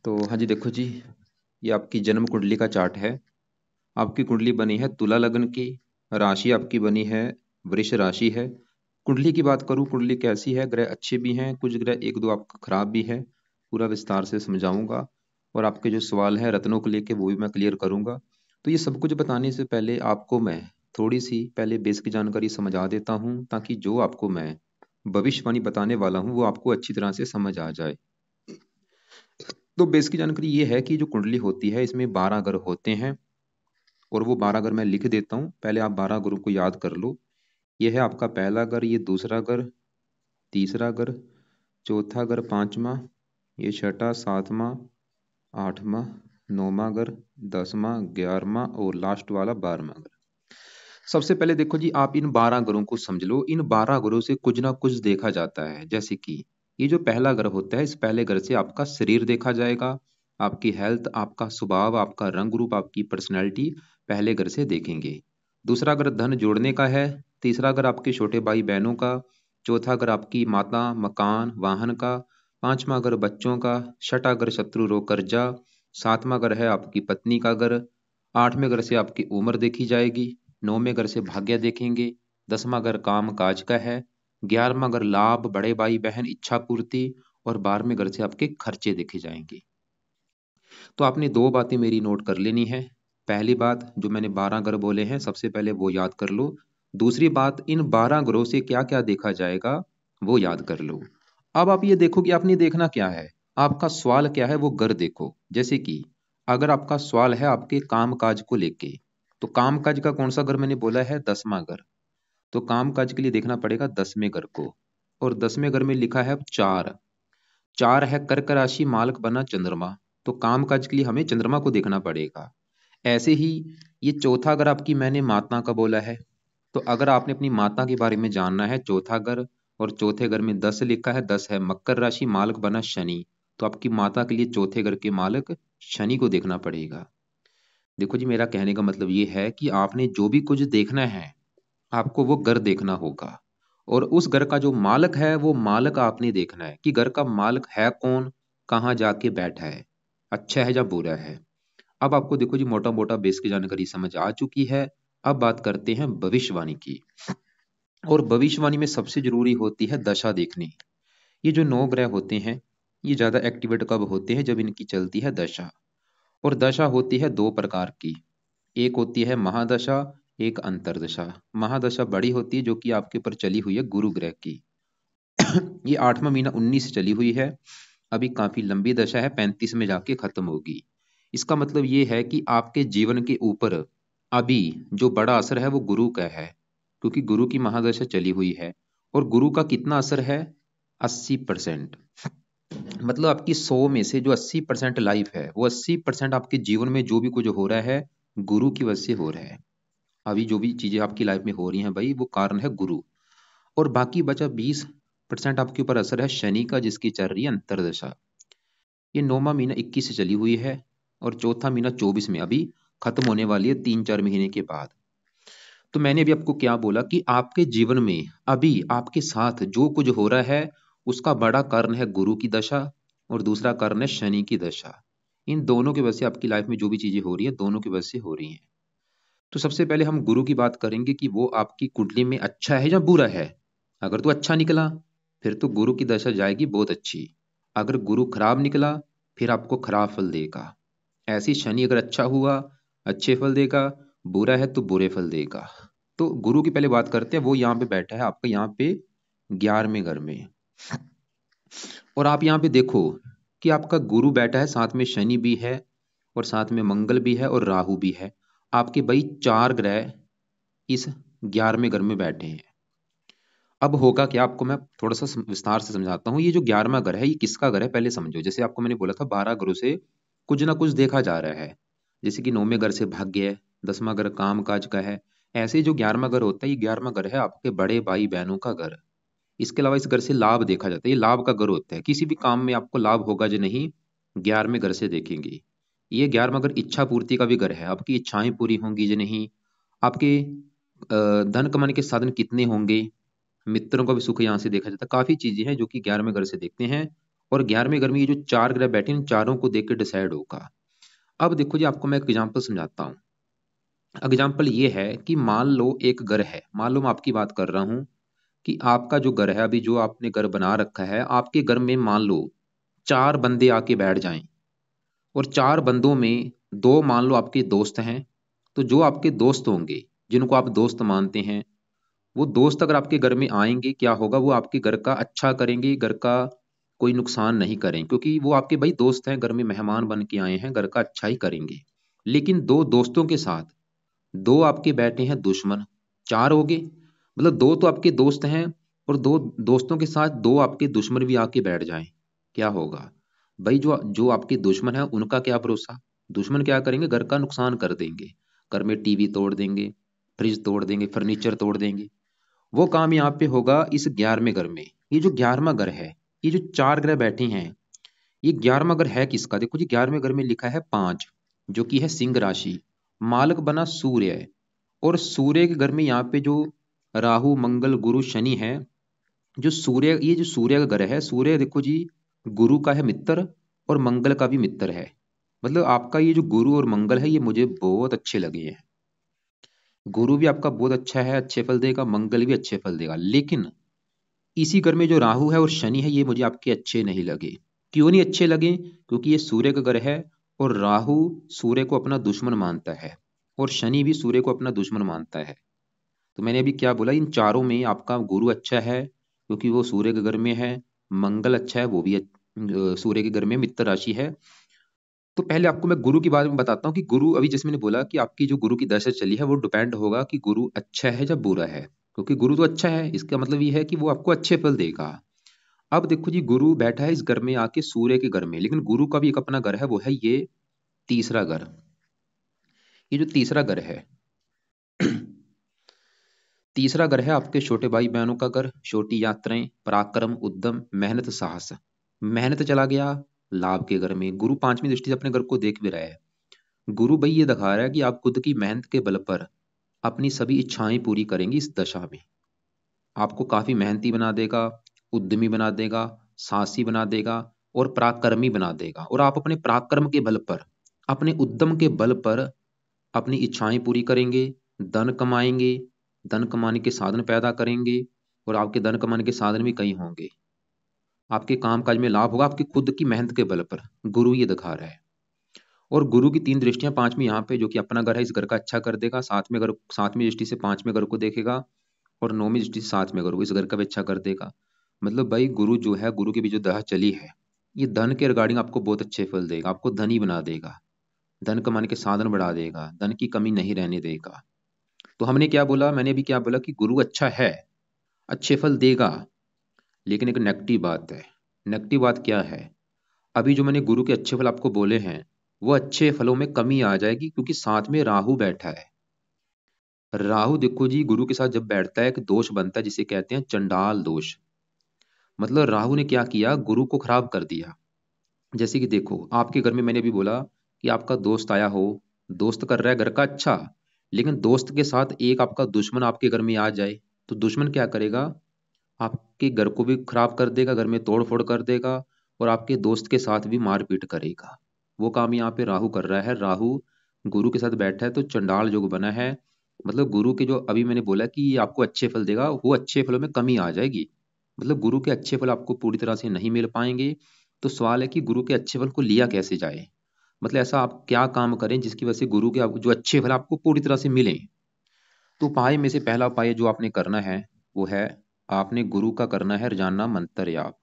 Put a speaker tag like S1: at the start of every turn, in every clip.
S1: तो हाँ जी, देखो जी, ये आपकी जन्म कुंडली का चार्ट है। आपकी कुंडली बनी है तुला लग्न की। राशि आपकी बनी है वृष राशि है। कुंडली की बात करूँ, कुंडली कैसी है, ग्रह अच्छे भी हैं, कुछ ग्रह एक दो आपका खराब भी है। पूरा विस्तार से समझाऊंगा और आपके जो सवाल हैं रत्नों को लेके वो भी मैं क्लियर करूंगा। तो ये सब कुछ बताने से पहले आपको मैं थोड़ी सी पहले बेसिक जानकारी समझा देता हूँ, ताकि जो आपको मैं भविष्यवाणी बताने वाला हूँ वो आपको अच्छी तरह से समझ आ जाए। तो बेसिक जानकारी ये है कि जो कुंडली होती है इसमें 12 ग्रह होते हैं, और वो 12 ग्रह मैं लिख देता हूँ। पहले आप 12 ग्रह को याद कर लो। ये है आपका पहला ग्रह, ये दूसरा ग्रह, तीसरा ग्रह, चौथा ग्रह, पांचवा, ये छठा, सातवां, आठवां, नौवां ग्रह, 10वां, 11वां और लास्ट वाला 12वां ग्रह। सबसे पहले देखो जी, आप इन 12 ग्रहों को समझ लो। इन 12 ग्रहों से कुछ ना कुछ देखा जाता है। जैसे कि ये जो पहला ग्रह होता है, इस पहले ग्रह से आपका शरीर देखा जाएगा, आपकी हेल्थ, आपका स्वभाव, आपका रंग रूप, आपकी पर्सनैलिटी पहले ग्रह से देखेंगे। दूसरा ग्रह धन जोड़ने का है। तीसरा ग्रह आपके छोटे भाई बहनों का। चौथा ग्रह आपकी माता, मकान, वाहन का। पांचवा ग्रह बच्चों का। छठा ग्रह शत्रु रोग कर्जा। सातवां ग्रह है आपकी पत्नी का ग्रह। आठवें ग्रह से आपकी उम्र देखी जाएगी। नौवें घर से भाग्य देखेंगे। 10वां घर काम काज का है। 11वां घर लाभ, बड़े भाई बहन, इच्छा पूर्ति। और 12वें घर से आपके खर्चे देखे जाएंगे। तो आपने दो बातें मेरी नोट कर लेनी है। पहली बात, जो मैंने 12 ग्रह बोले हैं सबसे पहले वो याद कर लो। दूसरी बात, इन 12 ग्रहों से क्या क्या देखा जाएगा वो याद कर लो। अब आप ये देखो कि आपने देखना क्या है। आपका सवाल क्या है वो ग्रह देखो। जैसे कि अगर आपका सवाल है आपके काम काज को लेके, तो काम काज का कौन सा घर मैंने बोला है, 10वां घर। तो काम काज के लिए देखना पड़ेगा 10वें घर को। और 10वें घर में लिखा है चार। चार है कर्क राशि, मालक बना चंद्रमा। तो काम काज के लिए हमें चंद्रमा को देखना पड़ेगा। ऐसे ही ये चौथा घर आपकी मैंने माता का बोला है। तो अगर आपने अपनी माता के बारे में जानना है, चौथा घर, और चौथे घर में 10 लिखा है, 10 है मकर राशि, मालक बना शनि। तो आपकी माता के लिए चौथे घर के मालक शनि को देखना पड़ेगा। देखो जी, मेरा कहने का मतलब ये है कि आपने जो भी कुछ देखना है आपको वो घर देखना होगा। और उस घर का जो मालक है वो मालक आपने देखना है कि घर का मालक है कौन, कहाँ जाके बैठा है, अच्छा है या बुरा है। अब आपको देखो जी, मोटा मोटा बेस की जानकारी समझ आ चुकी है। अब बात करते हैं भविष्यवाणी की। और भविष्यवाणी में सबसे जरूरी होती है दशा देखनी। ये जो 9 ग्रह होते हैं ये ज्यादा एक्टिवेट कब होते हैं, जब इनकी चलती है दशा। और दशा होती है दो प्रकार की। एक होती है महादशा, एक अंतरदशा। महादशा बड़ी होती है जो कि आपके ऊपर चली हुई है गुरु ग्रह की। ये 8वां महीना 19 से चली हुई है। अभी काफी लंबी दशा है, 35 में जाके खत्म होगी। इसका मतलब ये है कि आपके जीवन के ऊपर अभी जो बड़ा असर है वो गुरु का है, क्योंकि गुरु की महादशा चली हुई है। और गुरु का कितना असर है, 80%। मतलब आपकी 100 में से जो 80% लाइफ है, वो 80% आपके जीवन में जो भी कुछ हो रहा है गुरु की वजह से हो रहा है। अभी जो भी चीजें आपकी लाइफ में हो रही हैं भाई, वो कारण है गुरु। और बाकी बचा 20% आपके ऊपर असर है शनि का, जिसकी चल रही है अंतरदशा। ये 9वां महीना 21 से चली हुई है, और चौथा महीना 24 में अभी खत्म होने वाली है, 3-4 महीने के बाद। तो मैंने अभी आपको क्या बोला कि आपके जीवन में अभी आपके साथ जो कुछ हो रहा है उसका बड़ा कारण है गुरु की दशा, और दूसरा कारण है शनि की दशा। इन दोनों की वजह से आपकी लाइफ में जो भी चीजें हो रही है दोनों की वजह से हो रही हैं। तो सबसे पहले हम गुरु की बात करेंगे कि वो आपकी कुंडली में अच्छा है या बुरा है। अगर तो अच्छा निकला फिर तो गुरु की दशा जाएगी बहुत अच्छी। अगर गुरु खराब निकला फिर आपको खराब फल देगा। ऐसी शनि अगर अच्छा हुआ अच्छे फल देगा, बुरा है तो बुरे फल देगा। तो गुरु की पहले बात करते हैं। वो यहाँ पे बैठा है आपका, यहाँ पे 11वें घर में। और आप यहाँ पे देखो कि आपका गुरु बैठा है, साथ में शनि भी है, और साथ में मंगल भी है, और राहु भी है। आपके भाई चार ग्रह इस 11वें घर में बैठे हैं। अब होगा क्या, आपको मैं थोड़ा सा विस्तार से समझाता हूँ। ये जो 11वां घर है ये किसका घर है पहले समझो। जैसे आपको मैंने बोला था 12 घरों से कुछ ना कुछ देखा जा रहा है। जैसे कि 9वें घर से भाग्य है, 10वां घर काम काज का है। ऐसे जो 11वां घर होता है, ये 11वां घर है आपके बड़े भाई बहनों का घर। इसके अलावा इस घर से लाभ देखा जाता है, ये लाभ का घर होता है। किसी भी काम में आपको लाभ होगा जो नहीं, 11वें घर से देखेंगे। ये 11वां घर इच्छा पूर्ति का भी घर है, आपकी इच्छाएं पूरी होंगी जो नहीं, आपके धन कमाने के साधन कितने होंगे, मित्रों का भी सुख यहाँ से देखा जाता है। काफी चीजें हैं जो कि 11वें घर से देखते हैं। और 11वें घर में ये जो 4 ग्रह बैठे हैं, इन चारों को देख के डिसाइड होगा। अब देखो जी, आपको मैं एक एग्जांपल समझाता हूँ। एग्जाम्पल ये है कि मान लो एक घर है, मान लो मैं आपकी बात कर रहा हूँ कि आपका जो घर है, अभी जो आपने घर बना रखा है, आपके घर में मान लो 4 बंदे आके बैठ जाएं, और 4 बंदों में 2 मान लो आपके दोस्त हैं। तो जो आपके दोस्त होंगे, जिनको आप दोस्त मानते हैं, वो दोस्त अगर आपके घर में आएंगे, क्या होगा, वो आपके घर का अच्छा करेंगे, घर का कोई नुकसान नहीं करें, क्योंकि वो आपके भाई दोस्त हैं, घर में मेहमान बन के आए हैं, घर का अच्छा ही करेंगे। लेकिन 2 दोस्तों के साथ 2 आपके बैठे हैं दुश्मन, 4 हो गए। मतलब 2 तो आपके दोस्त हैं, और 2 दोस्तों के साथ 2 आपके दुश्मन भी आके बैठ जाएं, क्या होगा भाई? जो जो आपके दुश्मन है उनका क्या भरोसा। दुश्मन क्या करेंगे, घर का नुकसान कर देंगे, घर में टीवी तोड़ देंगे, फ्रिज तोड़ देंगे, फर्नीचर तोड़ देंगे। वो काम यहाँ पे होगा इस 11वें घर में। ये जो 11वां घर है, ये जो 4 ग्रह बैठे हैं, ये 11वां घर है किसका? देखो जी, 11वें घर में लिखा है 5, जो कि है सिंह राशि। मालक बना सूर्य है, और सूर्य के घर में यहाँ पे जो राहु मंगल गुरु शनि है। जो सूर्य, ये जो सूर्य का ग्रह है, सूर्य देखो जी गुरु का है मित्र, और मंगल का भी मित्र है। मतलब आपका ये जो गुरु और मंगल है, ये मुझे बहुत अच्छे लगे हैं। गुरु भी आपका बहुत अच्छा है, अच्छे फल देगा, मंगल भी अच्छे फल देगा। लेकिन इसी घर में जो राहु है और शनि है, ये मुझे आपके अच्छे नहीं लगे। क्यों नहीं अच्छे लगे? क्योंकि ये सूर्य का ग्रह है, और राहु सूर्य को अपना दुश्मन मानता है, और शनि भी सूर्य को अपना दुश्मन मानता है। तो मैंने अभी क्या बोला, इन चारों में आपका गुरु अच्छा है क्योंकि वो सूर्य के घर में है, मंगल अच्छा है, वो भी सूर्य के घर में मित्र राशि है। तो पहले आपको मैं गुरु के बारे में बताता हूँ कि गुरु, अभी जैसे मैंने बोला कि आपकी जो गुरु की दशा चली है, वो डिपेंड होगा कि गुरु अच्छा है या बुरा है। क्योंकि गुरु तो अच्छा है, इसका मतलब ये है कि वो आपको अच्छे फल देगा। अब देखो जी, गुरु बैठा है इस घर में आके सूर्य के घर में, लेकिन गुरु का भी एक अपना घर है, वो है ये तीसरा घर। ये जो तीसरा घर है, तीसरा घर है आपके छोटे भाई बहनों का घर, छोटी यात्राएं, पराक्रम, उद्यम, मेहनत, साहस। मेहनत चला गया लाभ के घर में। गुरु 5वीं दृष्टि से अपने घर को देख भी रहा है। गुरु भाई ये दिखा रहा है कि आप खुद की मेहनत के बल पर अपनी सभी इच्छाएं पूरी करेंगे इस दशा में। आपको काफी मेहनती बना देगा, उद्यमी बना देगा, साहसी बना देगा, और पराक्रमी बना देगा। और आप अपने पराक्रम के बल पर, अपने उद्यम के बल पर अपनी इच्छाएं पूरी करेंगे, धन कमाएंगे, धन कमाने के साधन पैदा करेंगे, और आपके धन कमाने के साधन भी कई होंगे। आपके कामकाज में लाभ होगा आपकी खुद की मेहनत के बल पर, गुरु ये दिखा रहा है। और गुरु की 3 दृष्टियां 5वीं यहाँ पे, जो कि अपना घर है, इस घर का अच्छा कर देगा। 7वीं दृष्टि से 5वें घर को देखेगा, और 9वीं दृष्टि से 7वें घर को, इस घर का भी अच्छा कर देगा। मतलब भाई गुरु जो है, गुरु की भी जो दशा चली है, ये धन के रिगार्डिंग आपको बहुत अच्छे फल देगा, आपको धनी बना देगा, धन कमाने के साधन बढ़ा देगा, धन की कमी नहीं रहने देगा। तो हमने क्या बोला, मैंने भी क्या बोला कि गुरु अच्छा है, अच्छे फल देगा। लेकिन एक नेगेटिव बात है। नेगेटिव बात क्या है? अभी जो मैंने गुरु के अच्छे फल आपको बोले हैं, वो अच्छे फलों में कमी आ जाएगी, क्योंकि साथ में राहु बैठा है। राहु देखो जी, गुरु के साथ जब बैठता है, एक दोष बनता है जिसे कहते हैं चंडाल दोष। मतलब राहु ने क्या किया, गुरु को खराब कर दिया। जैसे कि देखो, आपके घर में मैंने भी बोला कि आपका दोस्त आया हो, दोस्त कर रहा है घर का अच्छा, लेकिन दोस्त के साथ एक आपका दुश्मन आपके घर में आ जाए, तो दुश्मन क्या करेगा, आपके घर को भी खराब कर देगा, घर में तोड़ फोड़ कर देगा, और आपके दोस्त के साथ भी मारपीट करेगा। वो काम यहाँ पे राहु कर रहा है। राहु गुरु के साथ बैठा है, तो चंडाल योग बना है। मतलब गुरु के जो अभी मैंने बोला कि ये आपको अच्छे फल देगा, वो अच्छे फलों में कमी आ जाएगी। मतलब गुरु के अच्छे फल आपको पूरी तरह से नहीं मिल पाएंगे। तो सवाल है कि गुरु के अच्छे फल को लिया कैसे जाए। मतलब ऐसा आप क्या काम करें जिसकी वजह से गुरु के जो अच्छे फल आपको पूरी तरह से मिले। तो उपाय में से पहला उपाय जो आपने करना है, वो है, आपने गुरु का करना है रोजाना मंत्र जाप।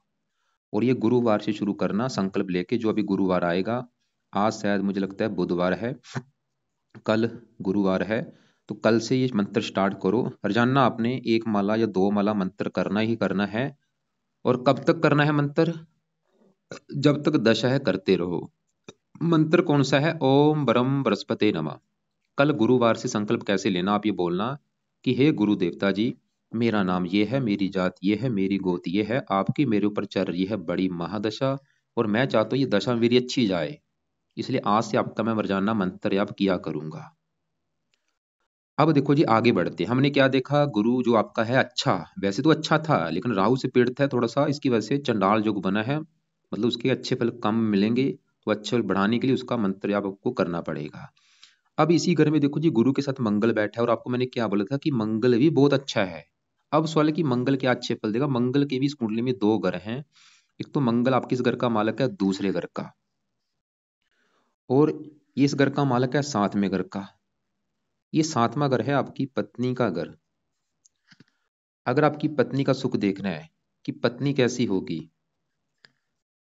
S1: और ये गुरुवार से शुरू करना, संकल्प लेके, जो अभी गुरुवार आएगा, आज शायद मुझे लगता है बुधवार है, कल गुरुवार है, तो कल से ये मंत्र स्टार्ट करो। रोजाना आपने 1 माला या 2 माला मंत्र करना ही करना है। और कब तक करना है मंत्र? जब तक दशा है करते रहो। मंत्र कौन सा है? ओम ब्रह्म बृहस्पति नमः। कल गुरुवार से संकल्प कैसे लेना, आप ये बोलना कि हे गुरु देवता जी, मेरा नाम ये है, मेरी जात ये है, मेरी गोत ये है, आपकी मेरे ऊपर चल रही है बड़ी महादशा, और मैं चाहता हूँ ये दशा मेरी अच्छी जाए, इसलिए आज से आपका मैं रोजाना मंत्र जाप किया करूंगा। अब देखो जी, आगे बढ़ते हैं। हमने क्या देखा, गुरु जो आपका है अच्छा, वैसे तो अच्छा था, लेकिन राहु से पीड़ित है थोड़ा सा, इसकी वजह से चंडाल योग बना है। मतलब उसके अच्छे फल कम मिलेंगे, तो अच्छे फल बढ़ाने के लिए उसका मंत्र जाप आपको करना पड़ेगा। अब इसी घर में देखो जी, गुरु के साथ मंगल बैठा है, और आपको मैंने क्या बोला था कि मंगल भी बहुत अच्छा है। अब सवाल है कि मंगल क्या अच्छे फल देगा। मंगल के भी इस कुंडली में दो ग्रह हैं। एक तो मंगल आपके इस घर का मालक है, दूसरे घर का, और ये इस घर का मालक है सातवें घर का। ये सातवां घर है आपकी पत्नी का घर। अगर आपकी पत्नी का सुख देखना है कि पत्नी कैसी होगी,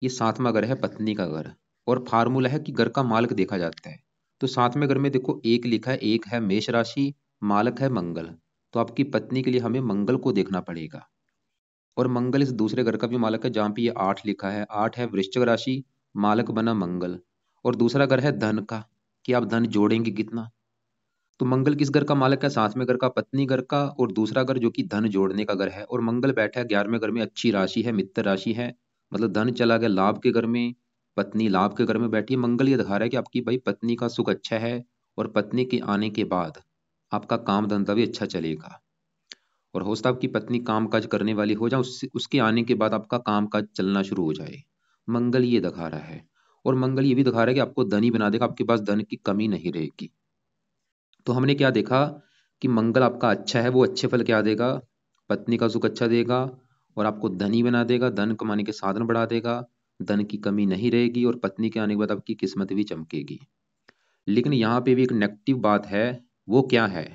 S1: ये सातवां घर है पत्नी का घर। और फार्मूला है कि घर का मालक देखा जाता है। तो सातवें घर में देखो एक लिखा है, एक है मेष राशि, मालक है मंगल। तो आपकी पत्नी के लिए हमें मंगल को देखना पड़ेगा। और मंगल इस दूसरे घर का भी मालक है, जहाँ पे ये आठ लिखा है, आठ है वृश्चिक राशि, मालक बना मंगल। और दूसरा घर है धन का, कि आप धन जोड़ेंगे कितना। तो मंगल किस घर का मालक है, सातवें घर का पत्नी घर का, और दूसरा घर जो कि धन जोड़ने का घर है। और मंगल बैठा है 11वें घर में, अच्छी राशि है, मित्र राशि है, मतलब धन चला गया लाभ के घर में, पत्नी लाभ के घर में बैठी है। मंगल ये दिखा रहा है कि आपकी भाई पत्नी का सुख अच्छा है, और पत्नी के आने के बाद आपका काम धंधा भी अच्छा चलेगा। और हो सकता है आपकी पत्नी काम काज करने वाली हो जाए, उसके आने के बाद आपका काम काज चलना शुरू हो जाए। मंगल ये दिखा रहा है। और मंगल ये भी दिखा रहा है कि आपको धनी बना देगा, आपके पास धन की कमी नहीं रहेगी। तो हमने क्या देखा कि मंगल आपका अच्छा है, वो अच्छे फल क्या देगा, पत्नी का सुख अच्छा देगा, और आपको धनी बना देगा, धन कमाने के साधन बढ़ा देगा, धन की कमी नहीं रहेगी, और पत्नी के आने के बाद आपकी किस्मत भी चमकेगी। लेकिन यहाँ पे भी एक नेगेटिव बात है। वो क्या है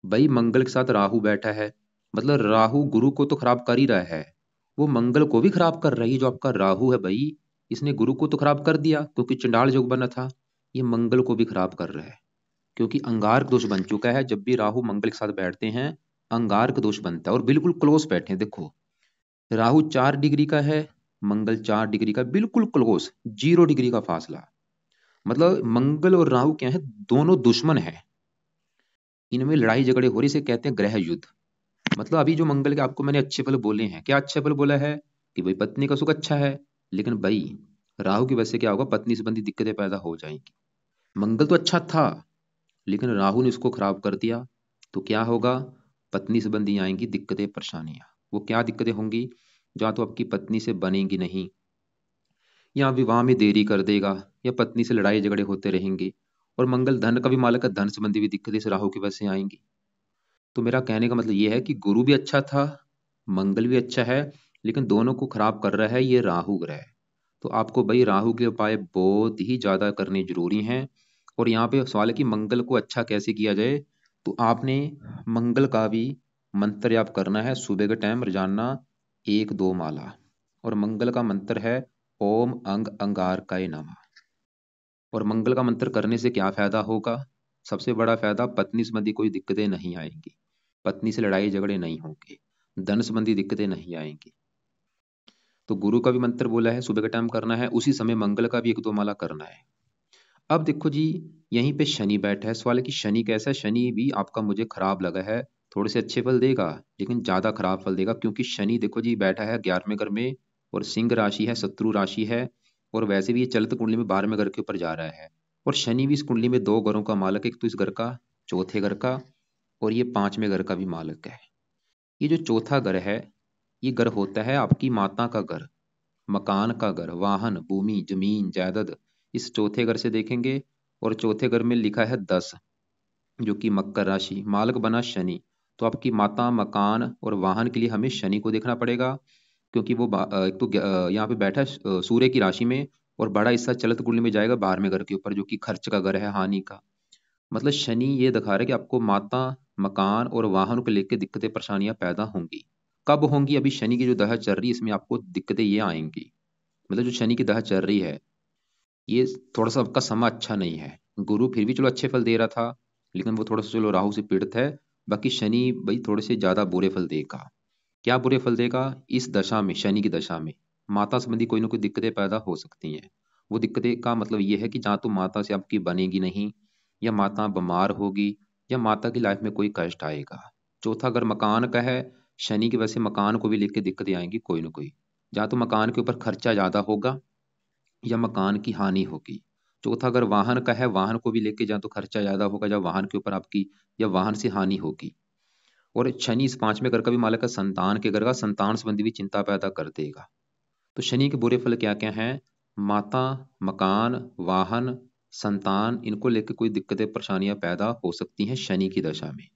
S1: भाई, मंगल के साथ राहु बैठा है, मतलब राहु गुरु को तो खराब कर ही रहा है, वो मंगल को भी खराब कर रही है। जो आपका राहु है भाई, इसने गुरु को तो खराब कर दिया क्योंकि चंडाल योग बना था, ये मंगल को भी खराब कर रहा है, क्योंकि अंगारक दोष बन चुका है। जब भी राहु मंगल के साथ बैठते हैं, अंगारक दोष बनता है, और बिल्कुल क्लोज बैठे हैं। देखो, राहु 4 डिग्री का है, मंगल 4 डिग्री का, बिल्कुल क्लोज, 0 डिग्री का फासला। मतलब मंगल और राहु क्या है, दोनों दुश्मन है, इनमें लड़ाई झगड़े हो रही, इसे कहते हैं ग्रह युद्ध। मतलब अभी जो मंगल के आपको मैंने अच्छे फल बोले हैं, क्या अच्छे फल बोला है कि भाई पत्नी का सुख अच्छा है, लेकिन भाई राहु की वजह से क्या होगा, पत्नी संबंधी दिक्कतें पैदा हो जाएंगी। मंगल तो अच्छा था, लेकिन राहु ने उसको खराब कर दिया, तो क्या होगा, पत्नी संबंधी आएंगी दिक्कतें परेशानियां। वो क्या दिक्कतें होंगी, जहाँ तो आपकी पत्नी से बनेंगी नहीं, या विवाह में देरी कर देगा, या पत्नी से लड़ाई झगड़े होते रहेंगे। और मंगल धन का भी मालक है, धन संबंधी भी दिक्कतें इस राहु की वजह से आएंगी। तो मेरा कहने का मतलब ये है कि गुरु भी अच्छा था, मंगल भी अच्छा है, लेकिन दोनों को खराब कर रहा है ये राहु ग्रह। तो आपको भाई राहु के उपाय बहुत ही ज्यादा करने जरूरी हैं। और यहाँ पे सवाल है कि मंगल को अच्छा कैसे किया जाए। तो आपने मंगल का भी मंत्र जाप करना है सुबह के टाइम रोजाना, 1-2 माला। और मंगल का मंत्र है ओम अंग अंगारकाय नमः। और मंगल का मंत्र करने से क्या फायदा होगा, सबसे बड़ा फायदा, पत्नी संबंधी कोई दिक्कतें नहीं आएंगी, पत्नी से लड़ाई झगड़े नहीं होंगे, धन संबंधी दिक्कतें नहीं आएंगी। तो गुरु का भी मंत्र बोला है सुबह के टाइम करना है, उसी समय मंगल का भी 1-2 माला करना है। अब देखो जी, यहीं पे शनि बैठा है। सवाल है कि शनि कैसा है। शनि भी आपका मुझे खराब लगा है, थोड़े से अच्छे फल देगा, लेकिन ज्यादा खराब फल देगा, क्योंकि शनि देखो जी बैठा है 11वें घर में, और सिंह राशि है, शत्रु राशि है। और वैसे भी ये चलित कुंडली में 12वें घर के ऊपर जा रहा है। और शनि भी इस कुंडली में दो घरों का मालक है, एक तो इस घर का, चौथे घर का, और ये 5वें घर का भी मालक है। ये जो चौथा घर है, ये घर होता है आपकी माता का घर, मकान का घर, वाहन, भूमि, जमीन, जायदाद, इस चौथे घर से देखेंगे। और चौथे घर में लिखा है 10, जो कि मकर राशि, मालक बना शनि। तो आपकी माता, मकान और वाहन के लिए हमें शनि को देखना पड़ेगा, क्योंकि वो एक तो यहाँ पे बैठा है सूर्य की राशि में, और बड़ा हिस्सा चलत कुंडली में जाएगा 12वें घर के ऊपर, जो कि खर्च का घर है, हानि का। मतलब शनि ये दिखा रहा है कि आपको माता, मकान और वाहन को लेकर दिक्कतें परेशानियां पैदा होंगी। कब होंगी, अभी शनि की जो दशा चल रही है इसमें आपको दिक्कतें ये आएंगी। मतलब जो शनि की दशा चल रही है, ये थोड़ा सा आपका समय अच्छा नहीं है। गुरु फिर भी चलो अच्छे फल दे रहा था, लेकिन वो थोड़ा सा चलो राहु से पीड़ित है। बाकी शनि भाई थोड़े से ज्यादा बुरे फल देगा। क्या बुरे फल देगा, इस दशा में, शनि की दशा में माता संबंधी कोई ना कोई दिक्कतें पैदा हो सकती हैं। वो दिक्कतें का मतलब ये है कि जहाँ तो माता से आपकी बनेगी नहीं, या माता बीमार होगी, या माता की लाइफ में कोई कष्ट आएगा। चौथा अगर मकान का है, शनि की वजह से मकान को भी लेकर दिक्कतें आएंगी कोई ना कोई, जहाँ तो मकान के ऊपर खर्चा ज्यादा होगा, या मकान की हानि होगी। चौथा अगर वाहन का है, वाहन को भी लेके जहाँ तो खर्चा ज्यादा होगा, या वाहन के ऊपर आपकी, या वाहन से हानि होगी। और शनि इस 5वें घर का भी मालक है, संतान के घर का, संतान संबंधी भी चिंता पैदा कर देगा। तो शनि के बुरे फल क्या क्या हैं? माता, मकान, वाहन, संतान, इनको लेकर कोई दिक्कतें परेशानियां पैदा हो सकती हैं शनि की दशा में।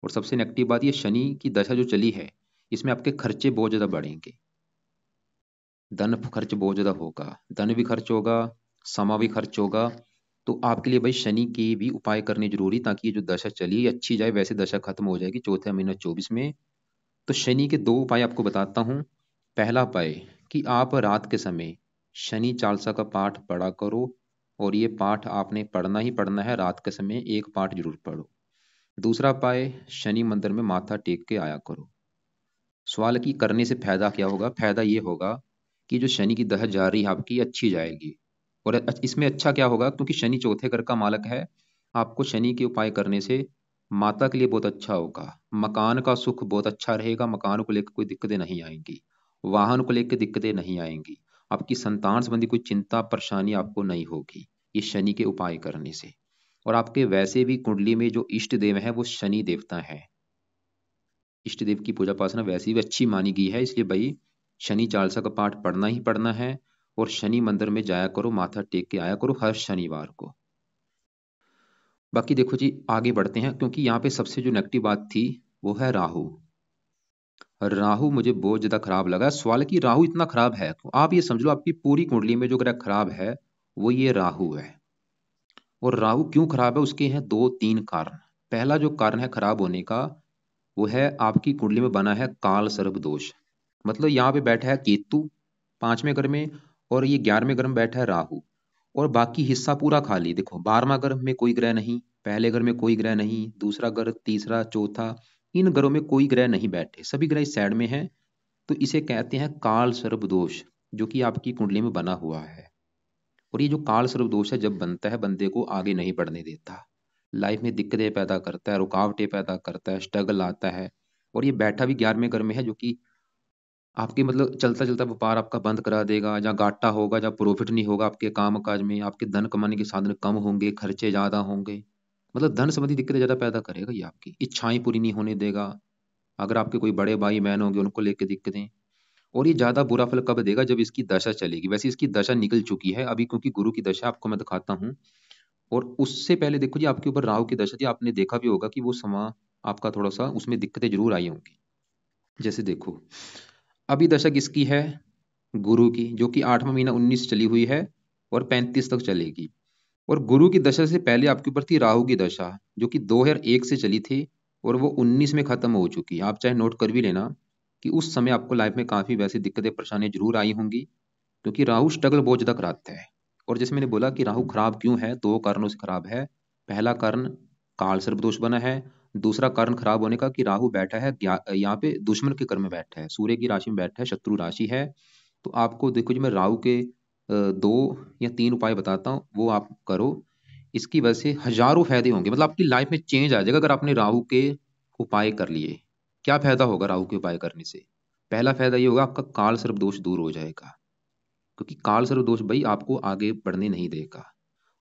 S1: और सबसे नेगेटिव बात, ये शनि की दशा जो चली है इसमें आपके खर्चे बहुत ज़्यादा बढ़ेंगे। धन खर्च बहुत ज़्यादा होगा, धन भी खर्च होगा, समय भी खर्च होगा। तो आपके लिए भाई शनि के भी उपाय करने जरूरी, ताकि ये जो दशा चली अच्छी जाए। वैसे दशा खत्म हो जाएगी चौथे महीना 24 में। तो शनि के दो उपाय आपको बताता हूँ। पहला उपाय कि आप रात के समय शनि चालीसा का पाठ पढ़ा करो, और ये पाठ आपने पढ़ना ही पढ़ना है, रात के समय एक पाठ जरूर पढ़ो। दूसरा उपाय, शनि मंदिर में माथा टेक के आया करो। सवाल की करने से फायदा क्या होगा? फायदा ये होगा कि जो शनि की दशा जा रही है आपकी अच्छी जाएगी। और इसमें अच्छा क्या होगा, क्योंकि शनि चौथे घर का मालक है। आपको शनि के उपाय करने से माता के लिए बहुत अच्छा होगा, मकान का सुख बहुत अच्छा रहेगा, मकान को लेकर कोई दिक्कतें नहीं आएंगी, वाहन को लेकर दिक्कतें नहीं आएंगी, आपकी संतान संबंधी कोई चिंता परेशानी आपको नहीं होगी ये शनि के उपाय करने से। और आपके वैसे भी कुंडली में जो इष्ट देव है वो शनि देवता है। इष्ट देव की पूजा उपासना वैसे भी अच्छी मानी गई है, इसलिए भाई शनि चालीसा का पाठ पढ़ना ही पढ़ना है। और शनि मंदिर में जाया करो, माथा टेक के आया करो हर शनिवार को। बाकी देखो जी, आगे बढ़ते हैं, क्योंकि यहाँ पे सबसे जो नेगेटिव बात थी वो है राहु। राहु मुझे बहुत ज्यादा खराब लगा। सवाल कि राहु इतना खराब है, तो आप ये समझ लो आपकी पूरी कुंडली में जो ग्रह खराब है वो ये राहु है। और राहु क्यों खराब है, उसके हैं दो तीन कारण। पहला जो कारण है खराब होने का, वो है आपकी कुंडली में बना है काल सर्प दोष। मतलब यहाँ पे बैठा है केतु 5वें घर में, और ये 11वें घर में बैठा है राहु। और बाकी हिस्सा पूरा खाली। देखो 12वां घर में कोई ग्रह नहीं, पहले घर में कोई ग्रह नहीं, दूसरा घर, तीसरा, चौथा, इन घरों में कोई ग्रह नहीं बैठे, सभी ग्रह इस साइड में हैं। तो इसे कहते हैं काल सर्प दोष, जो कि आपकी कुंडली में बना हुआ है। और ये जो काल सर्प दोष है जब बनता है, बंदे को आगे नहीं बढ़ने देता, लाइफ में दिक्कतें पैदा करता है, रुकावटें पैदा करता है, स्ट्रगल आता है। और ये बैठा भी 11वें घर में है, जो कि आपके मतलब चलता चलता व्यापार आपका बंद करा देगा, जहाँ घाटा होगा, जहाँ प्रॉफिट नहीं होगा आपके काम काज में, आपके धन कमाने के साधन कम होंगे, खर्चे ज्यादा होंगे। मतलब धन संबंधी दिक्कतें ज्यादा पैदा करेगा ये, आपकी इच्छाएं पूरी नहीं होने देगा। अगर आपके कोई बड़े भाई बहन होंगे उनको लेकर दिक्कतें। और ये ज्यादा बुरा फल कब देगा, जब इसकी दशा चलेगी। वैसे इसकी दशा निकल चुकी है अभी, क्योंकि गुरु की दशा आपको मैं दिखाता हूँ। और उससे पहले देखो जी, आपके ऊपर राहु की दशा थी, आपने देखा भी होगा कि वो समय आपका थोड़ा सा उसमें दिक्कतें जरूर आई होंगी। जैसे देखो, अभी दशा किसकी है? गुरु की, जो कि 8वां महीना 19 चली हुई है और 35 तक चलेगी। और गुरु की दशा से पहले आपके ऊपर थी राहु की दशा, जो कि 2001 से चली थी, और वो 19 में खत्म हो चुकी है। आप चाहे नोट कर भी लेना कि उस समय आपको लाइफ में काफी वैसी दिक्कतें परेशानियां जरूर आई होंगी, क्योंकि राहु स्ट्रगल बहुत ज्यादा कराता है। और जैसे मैंने बोला कि राहु खराब क्यों है, दो कारणों से खराब है। पहला कारण काल सर्प दोष बना है। दूसरा कारण खराब होने का कि राहु बैठा है यहाँ पे दुश्मन के घर में बैठा है, सूर्य की राशि में बैठा है, शत्रु राशि है। तो आपको देखो जी, मैं राहु के 2 या 3 उपाय बताता हूँ, वो आप करो। इसकी वजह से हजारों फायदे होंगे, मतलब आपकी लाइफ में चेंज आ जाएगा अगर आपने राहु के उपाय कर लिए। क्या फायदा होगा राहु के उपाय करने से? पहला फायदा ये होगा, आपका काल सर्प दोष दूर हो जाएगा। क्योंकि काल सर्प दोष भाई आपको आगे बढ़ने नहीं देगा,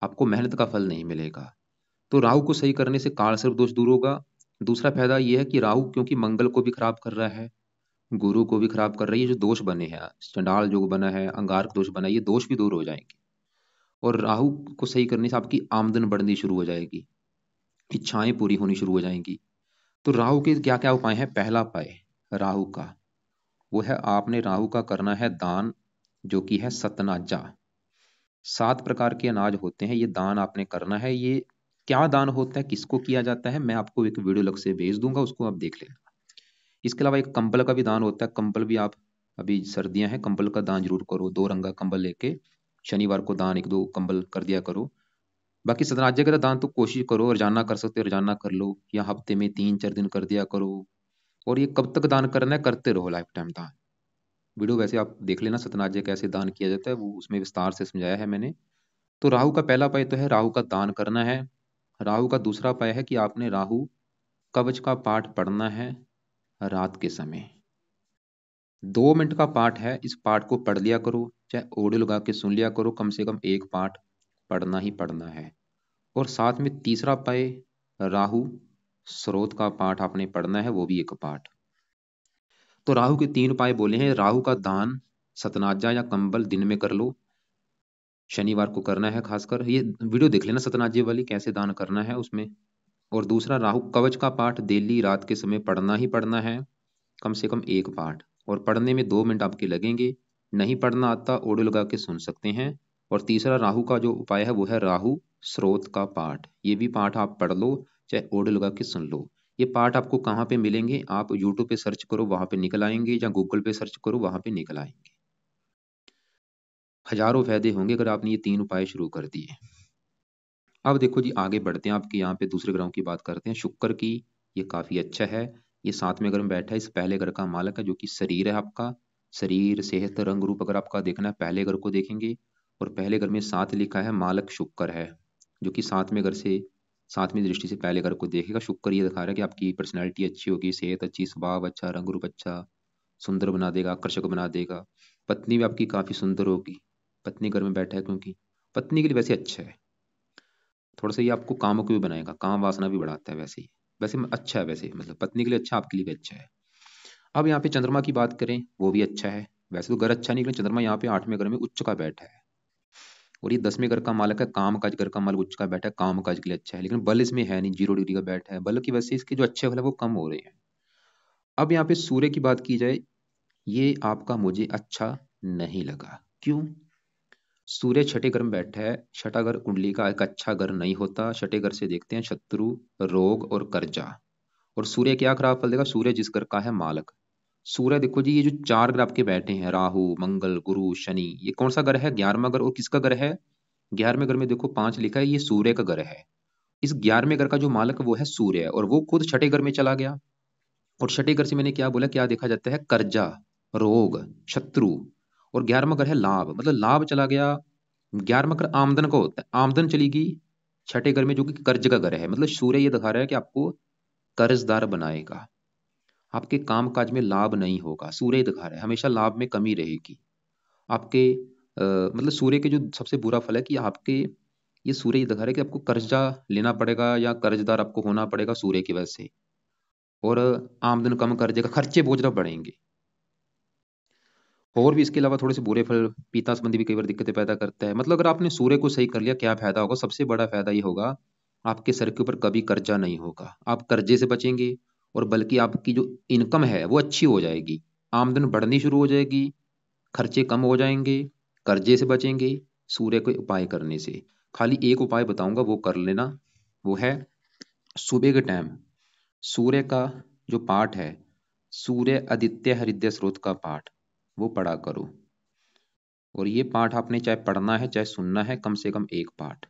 S1: आपको मेहनत का फल नहीं मिलेगा। तो राहु को सही करने से काल सर्प दोष दूर होगा। दूसरा फायदा यह है कि राहु क्योंकि मंगल को भी खराब कर रहा है, गुरु को भी खराब कर रही है, जो दोष बने हैं, चंडाल योग बना है, अंगारक दोष बना है, ये दोष भी दूर हो जाएंगे। और राहु को सही करने से आपकी आमदन बढ़नी शुरू हो जाएगी, इच्छाएं पूरी होनी शुरू हो जाएंगी। तो राहु के क्या क्या उपाय हैं? पहला उपाय राहु का, वो है आपने राहु का करना है दान, जो कि है सतनाजा। 7 प्रकार के अनाज होते हैं, ये दान आपने करना है। ये क्या दान होता है, किसको किया जाता है, मैं आपको एक वीडियो लग से भेज दूंगा, उसको आप देख लेना। इसके अलावा एक कंबल का भी दान होता है। कंबल भी आप, अभी सर्दियां हैं, कंबल का दान जरूर करो। 2 रंग का कंबल लेके शनिवार को दान 1-2 कंबल कर दिया करो। बाकी सतनाजे का दान तो कोशिश करो, रोजाना कर सकते हो रोजाना कर लो, या हफ्ते में 3-4 दिन कर दिया करो। और ये कब तक दान करना है, करते रहो लाइफ टाइम दान। वीडियो वैसे आप देख लेना, सतनाजे कैसे दान किया जाता है, वो उसमें विस्तार से समझाया है मैंने। तो राहु का पहला उपाय तो है राहु का दान करना है। राहु का दूसरा उपाय है कि आपने राहु कवच का पाठ पढ़ना है रात के समय। 2 मिनट का पाठ है, इस पाठ को पढ़ लिया करो, चाहे ऑडियो लगा के सुन लिया करो, कम से कम एक पाठ पढ़ना ही पढ़ना है। और साथ में तीसरा उपाय, राहु स्रोत का पाठ आपने पढ़ना है, वो भी एक पाठ। तो राहु के 3 उपाय बोले हैं, राहु का दान, सतनाजा या कंबल दिन में कर लो, शनिवार को करना है। खासकर ये वीडियो देख लेना सतनाजे वाली, कैसे दान करना है उसमें। और दूसरा, राहु कवच का पाठ डेली रात के समय पढ़ना ही पढ़ना है, कम से कम एक पाठ, और पढ़ने में 2 मिनट आपके लगेंगे। नहीं पढ़ना आता, ऑडियो लगा के सुन सकते हैं। और तीसरा, राहु का जो उपाय है वो है राहु स्रोत का पाठ। ये भी पाठ आप पढ़ लो, चाहे ऑडियो लगा के सुन लो। ये पाठ आपको कहाँ पे मिलेंगे? आप यूट्यूब पे सर्च करो, वहां पे निकल आएंगे, या गूगल पे सर्च करो, वहां पे निकल आएंगे। हजारों फायदे होंगे अगर आपने ये 3 उपाय शुरू कर दिए। अब देखो जी, आगे बढ़ते हैं। आपके यहाँ पे दूसरे ग्रहों की बात करते हैं। शुक्र की, ये काफी अच्छा है। ये 7वें घर में बैठा है, इस पहले घर का मालक है, जो कि शरीर है आपका। शरीर, सेहत, रंग रूप अगर आपका देखना है, पहले घर को देखेंगे। और पहले घर में 7 लिखा है, मालक शुक्र है, जो कि 7वें घर से, 7वीं दृष्टि से पहले घर को देखेगा। शुक्र ये दिखा रहा है कि आपकी पर्सनैलिटी अच्छी होगी, सेहत अच्छी, स्वभाव अच्छा, रंग रूप अच्छा, सुंदर बना देगा, आकर्षक बना देगा। पत्नी भी आपकी काफी सुंदर होगी। पत्नी घर में बैठा है, क्योंकि पत्नी के लिए वैसे अच्छा है। थोड़ा सा ये आपको कामों को भी बनाएगा, काम वासना भी बढ़ाता है वैसे ही। वैसे अच्छा है, वैसे मतलब पत्नी के लिए अच्छा, आपके लिए भी अच्छा है। अब यहाँ पे चंद्रमा की बात करें, वो भी अच्छा है। वैसे तो घर अच्छा नहीं, लेकिन चंद्रमा यहाँ पे 8वें घर में उच्च का बैठा है। और ये 10वें घर का मालक है, काम काज घर का मालक उच्च का बैठा है, काम काज के लिए अच्छा है। लेकिन बल इसमें है नहीं, 0 डिग्री का बैठा है, बल की वजह से इसके जो अच्छे फल है वो कम हो रहे हैं। अब यहाँ पे सूर्य की बात की जाए, ये आपका मुझे अच्छा नहीं लगा। क्यों? सूर्य छठे घर में बैठा है। छठा घर कुंडली का एक अच्छा घर नहीं होता। छठे घर से देखते हैं शत्रु, रोग और कर्जा। और सूर्य क्या खराब फल देगा? सूर्य जिस घर का है मालक। सूर्य देखो जी, ये जो 4 ग्रह आपके बैठे हैं, राहु, मंगल, गुरु, शनि, ये कौन सा घर है? 11वां घर। और किसका घर है? 11वें घर में देखो 5 लिखा है, ये सूर्य का घर है। इस 11वें घर का जो मालक है वो है सूर्य, और वो खुद छठे घर में चला गया। और छठे घर से मैंने क्या बोला, क्या देखा जाता है? कर्जा, रोग, शत्रु। और 11वां घर है लाभ, मतलब लाभ चला गया। 11वां घर आमदन का होता है, आमदन चली गई छठे घर में, जो कि कर्ज का घर है। मतलब सूर्य ये दिखा रहा है कि आपको कर्जदार बनाएगा, आपके काम काज में लाभ नहीं होगा। सूर्य दिखा रहा है हमेशा लाभ में कमी रहेगी आपके। मतलब सूर्य के जो सबसे बुरा फल है कि आपके, ये सूर्य ये दिखा रहा है कि आपको कर्जा लेना पड़ेगा, या कर्जदार आपको होना पड़ेगा सूर्य की वजह से। और आमदन कम कर देगा, खर्चे बहुत ज्यादा बढ़ेंगे। और भी इसके अलावा थोड़े से बुरे फल, पिता संबंधी भी कई बार दिक्कतें पैदा करता है। मतलब अगर आपने सूर्य को सही कर लिया, क्या फायदा होगा? सबसे बड़ा फायदा ये होगा, आपके सर के ऊपर कभी कर्जा नहीं होगा, आप कर्जे से बचेंगे। और बल्कि आपकी जो इनकम है वो अच्छी हो जाएगी, आमदन बढ़नी शुरू हो जाएगी, खर्चे कम हो जाएंगे, कर्जे से बचेंगे सूर्य के उपाय करने से। खाली एक उपाय बताऊंगा, वो कर लेना। वो है सुबह के टाइम सूर्य का जो पाठ है, सूर्य आदित्य हृदय स्रोत का पाठ, वो पढ़ा करो। और ये पाठ आपने चाहे पढ़ना है चाहे सुनना है, कम से कम एक पाठ।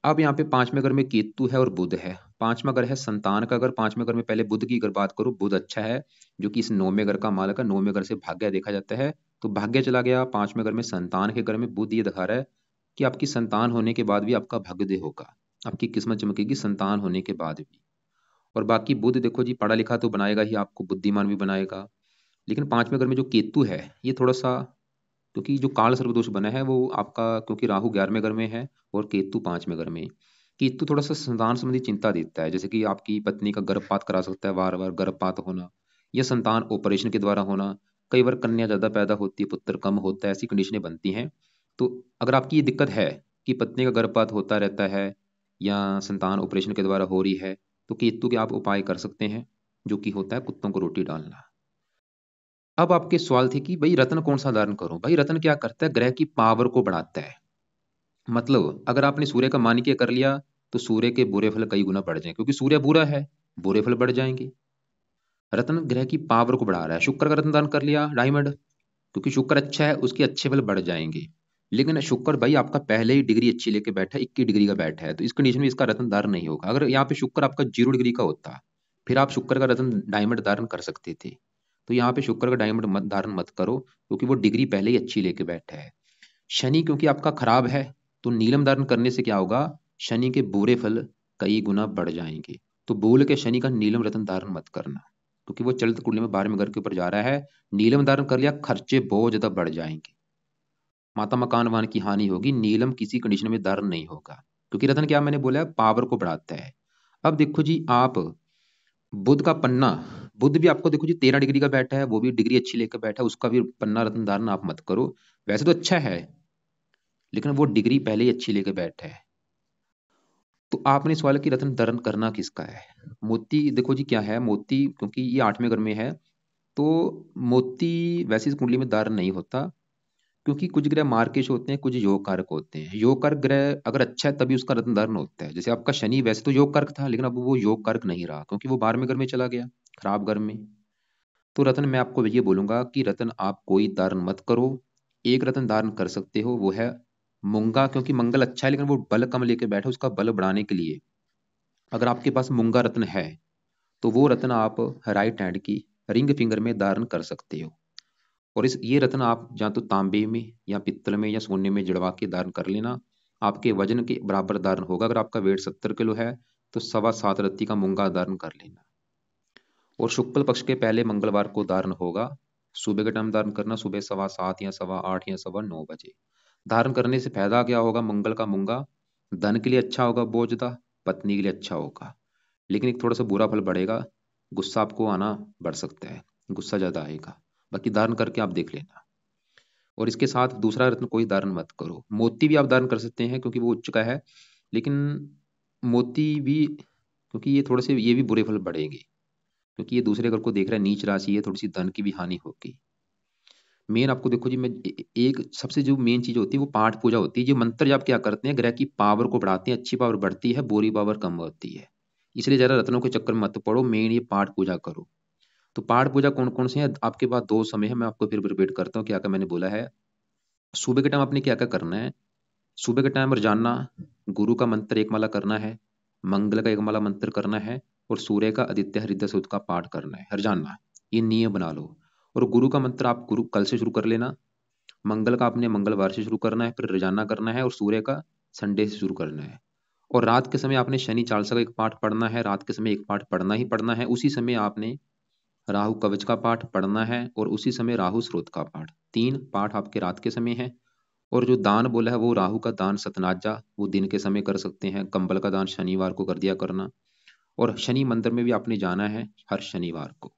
S1: अब यहाँ पे 5वें घर में केतु है और बुध है। 5वां घर है संतान का घर। 5वें घर में पहले बुध की अगर बात करूं, बुध अच्छा है, जो कि इस 9वें घर का मालक है। 9वें घर से भाग्य देखा जाता है, तो भाग्य चला गया 5वें घर में। संतान के घर में बुध ये दिखा रहा है कि आपकी संतान होने के बाद भी आपका भाग्य होगा, आपकी किस्मत चमकेगी संतान होने के बाद भी। और बाकी बुध देखो जी, पढ़ा लिखा तो बनाएगा ही, आपको बुद्धिमान भी बनाएगा। लेकिन 5वें घर में जो केतु है, ये थोड़ा सा, क्योंकि जो काल सर्पदोष बना है वो आपका, क्योंकि राहु 11वें घर में है और केतु 5वें घर में। केतु थोड़ा सा संतान संबंधी चिंता देता है, जैसे कि आपकी पत्नी का गर्भपात करा सकता है, बार बार गर्भपात होना, या संतान ऑपरेशन के द्वारा होना। कई बार कन्या ज्यादा पैदा होती है, पुत्र कम होता है, ऐसी कंडीशनें बनती हैं। तो अगर आपकी ये दिक्कत है कि पत्नी का गर्भपात होता रहता है, या संतान ऑपरेशन के द्वारा हो रही है, तो केतु के आप उपाय कर सकते हैं, जो कि होता है कुत्तों को रोटी डालना। अब आपके सवाल थे कि भाई रत्न कौन सा धारण करूं? भाई रत्न क्या करता है? ग्रह की पावर को बढ़ाता है। मतलब अगर आपने सूर्य का मानिक्य कर लिया, तो सूर्य के बुरे फल कई गुना बढ़ जाएंगे, क्योंकि सूर्य बुरा है, बुरे फल बढ़ जाएंगे। रत्न ग्रह की पावर को बढ़ा रहा है। शुक्र का रत्न दान कर लिया, डायमंड, क्योंकि शुक्र अच्छा है, उसके अच्छे फल बढ़ जाएंगे। लेकिन शुक्र भाई आपका पहले ही डिग्री अच्छी लेके बैठा है, 21 डिग्री का बैठा है, तो इस कंडीशन में इसका रत्न धारण नहीं होगा। अगर यहाँ पे शुक्र आपका 0 डिग्री का होता, फिर आप शुक्र का रत्न डायमंड धारण कर सकते थे। तो यहाँ पे शुक्र का डायमंड मत धारण मत करो, क्योंकि वो डिग्री पहले ही अच्छी लेके बैठा है। शनि क्योंकि आपका खराब है, तो नीलम धारण करने से क्या होगा? शनि के बुरे फल कई गुना बढ़ जाएंगे। तो बोल के शनि का नीलम रत्न धारण मत करना, क्योंकि वो चलित कुंडली में 12वें घर के ऊपर जा रहा है। नीलम धारण कर लिया, खर्चे बहुत ज्यादा बढ़ जाएंगे, माता मकान वाहन की हानि होगी। नीलम किसी कंडीशन में धारण नहीं होगा, क्योंकि रत्न क्या मैंने बोला है, पावर को बढ़ाता है। अब देखो जी, आप बुध का पन्ना, बुध भी आपको देखो जी 13 डिग्री का बैठा है, वो भी डिग्री अच्छी लेकर बैठा है, उसका भी पन्ना रत्न धारण आप मत करो। वैसे तो अच्छा है, लेकिन वो डिग्री पहले ही अच्छी लेके बैठा है। तो आपने सवाल कि रत्न धारण करना किसका है। मोती देखो जी क्या है, मोती क्योंकि ये 8वें घर में है, तो मोती वैसे इस कुंडली में धारण नहीं होता, क्योंकि कुछ ग्रह मार्केश होते हैं, कुछ योग कारक होते हैं। योग कारक ग्रह अगर अच्छा है तभी उसका रत्न धारण होता है। जैसे आपका शनि वैसे तो योग कारक था, लेकिन अब वो योग कारक नहीं रहा, क्योंकि वो 12वें घर में चला गया, खराब घर में। तो रत्न मैं आपको ये बोलूंगा कि रत्न आप कोई धारण मत करो। एक रत्न धारण कर सकते हो, वो है मूंगा, क्योंकि मंगल अच्छा है, लेकिन वो बल कम लेके बैठे, उसका बल बढ़ाने के लिए अगर आपके पास मूंगा रत्न है तो वो रत्न आप राइट हैंड की रिंग फिंगर में धारण कर सकते हो। और इस ये रत्न आप या तो तांबे में या पित्तल में या सोने में जड़वा के धारण कर लेना। आपके वजन के बराबर धारण होगा। अगर आपका वेट 70 किलो है तो 7.25 रत्ती का मूंगा धारण कर लेना। और शुक्ल पक्ष के पहले मंगलवार को धारण होगा। सुबह के टाइम धारण करना, सुबह 7:15 या 8:15 या 9:15 बजे। धारण करने से फायदा क्या होगा, मंगल का मूंगा धन के लिए अच्छा होगा, बोझदा पत्नी के लिए अच्छा होगा, लेकिन एक थोड़ा सा बुरा फल बढ़ेगा, गुस्सा आपको आना बढ़ सकता है, गुस्सा ज्यादा आएगा। बाकी धारण करके आप देख लेना। और इसके साथ दूसरा रत्न कोई धारण मत करो। मोती भी आप धारण कर सकते हैं क्योंकि वो उच्च का है, लेकिन मोती भी क्योंकि ये थोड़े से ये भी बुरे फल बढ़ेंगे, क्योंकि ये दूसरे घर को देख रहा है, नीच राशि है, थोड़ी सी धन की भी हानि होगी। मेन आपको देखो जी, मैं एक सबसे जो मेन चीज होती है वो पाठ पूजा होती है। जो मंत्र जाप क्या करते हैं, ग्रह की पावर को बढ़ाते हैं, अच्छी पावर बढ़ती है, बुरी पावर कम होती है। इसलिए जरा रत्नों के चक्कर में मत पड़ो, मेन ये पाठ पूजा करो। तो पाठ पूजा कौन कौन से हैं आपके पास, दो समय है, मैं आपको फिर रिपीट करता हूँ क्या क्या मैंने बोला है। सुबह के टाइम आपने क्या क्या करना है, सुबह के टाइम रोजाना गुरु का मंत्र एक माला करना है, मंगल का एक माला मंत्र करना है, और सूर्य का आदित्य हृदय सूक्त का पाठ करना है रोजाना। ये नियम बना लो। और गुरु का मंत्र आप गुरु कल से शुरू कर लेना, मंगल का आपने मंगलवार से शुरू करना है, फिर रोजाना करना है, और सूर्य का संडे से शुरू करना है। और रात के समय आपने शनि चालीसा का एक पाठ पढ़ना है, रात के समय एक पाठ पढ़ना ही पढ़ना है। उसी समय आपने राहु कवच का पाठ पढ़ना है, और उसी समय राहु स्रोत का पाठ। 3 पाठ आपके रात के समय है। और जो दान बोला है वो राहु का दान सतनाजा वो दिन के समय कर सकते हैं, कंबल का दान शनिवार को कर दिया करना। और शनि मंदिर में भी आपने जाना है हर शनिवार को।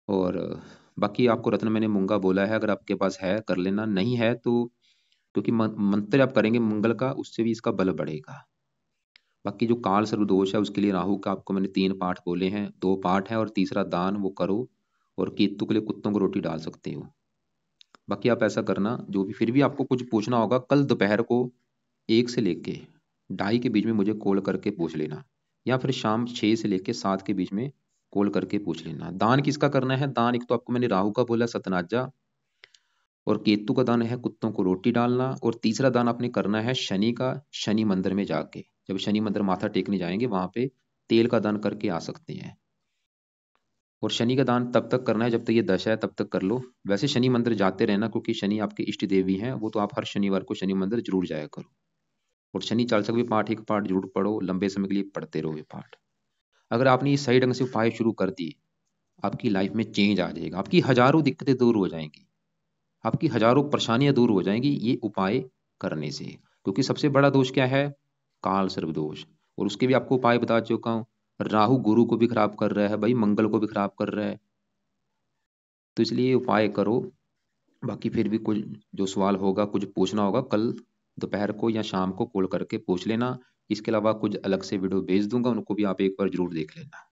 S1: और बाकी आपको रत्न मैंने मूंगा बोला है, अगर आपके पास है कर लेना, नहीं है तो क्योंकि मंत्र आप करेंगे मंगल का, उससे भी इसका बल बढ़ेगा। बाकी जो काल सर्व दोष है उसके लिए राहु का आपको मैंने 3 पाठ बोले हैं, 2 पाठ है, और तीसरा दान वो करो। और केतु के लिए कुत्तों को रोटी डाल सकते हो। बाकी आप ऐसा करना, जो भी फिर भी आपको कुछ पूछना होगा कल दोपहर को 1 से लेके 2:30 के बीच में मुझे कॉल करके पूछ लेना, या फिर शाम 6 से लेके 7 के बीच में कॉल करके पूछ लेना। दान किसका करना है, दान एक तो आपको मैंने राहु का बोला सतनाजा, और केतु का दान है कुत्तों को रोटी डालना, और तीसरा दान आपने करना है शनि का, शनि मंदिर में जाके जब शनि मंदिर माथा टेकने जाएंगे वहां पे तेल का दान करके आ सकते हैं। और शनि का दान तब तक करना है जब तक ये दशा है, तब तक कर लो। वैसे शनि मंदिर जाते रहना, क्योंकि शनि आपके इष्ट देवी हैं, वो तो आप हर शनिवार को शनि मंदिर जरूर जाया करो। और शनि चालीसा का भी पाठ एक पाठ जरूर पढ़ो, लंबे समय के लिए पढ़ते रहो ये पाठ। अगर आपने ये सही ढंग से उपाय शुरू कर दिए, आपकी लाइफ में चेंज आ जाएगा, आपकी हजारों दिक्कतें दूर हो जाएंगी, आपकी हजारों परेशानियां दूर हो जाएंगी ये उपाय करने से। क्योंकि सबसे बड़ा दोष क्या है, काल सर्प दोष। और उसके भी आपको उपाय बता चुका हूँ। राहु गुरु को भी खराब कर रहा है भाई, मंगल को भी खराब कर रहा है, तो इसलिए उपाय करो। बाकी फिर भी कुछ जो सवाल होगा, कुछ पूछना होगा, कल दोपहर को या शाम को कॉल करके पूछ लेना। इसके अलावा कुछ अलग से वीडियो भेज दूंगा, उनको भी आप एक बार जरूर देख लेना।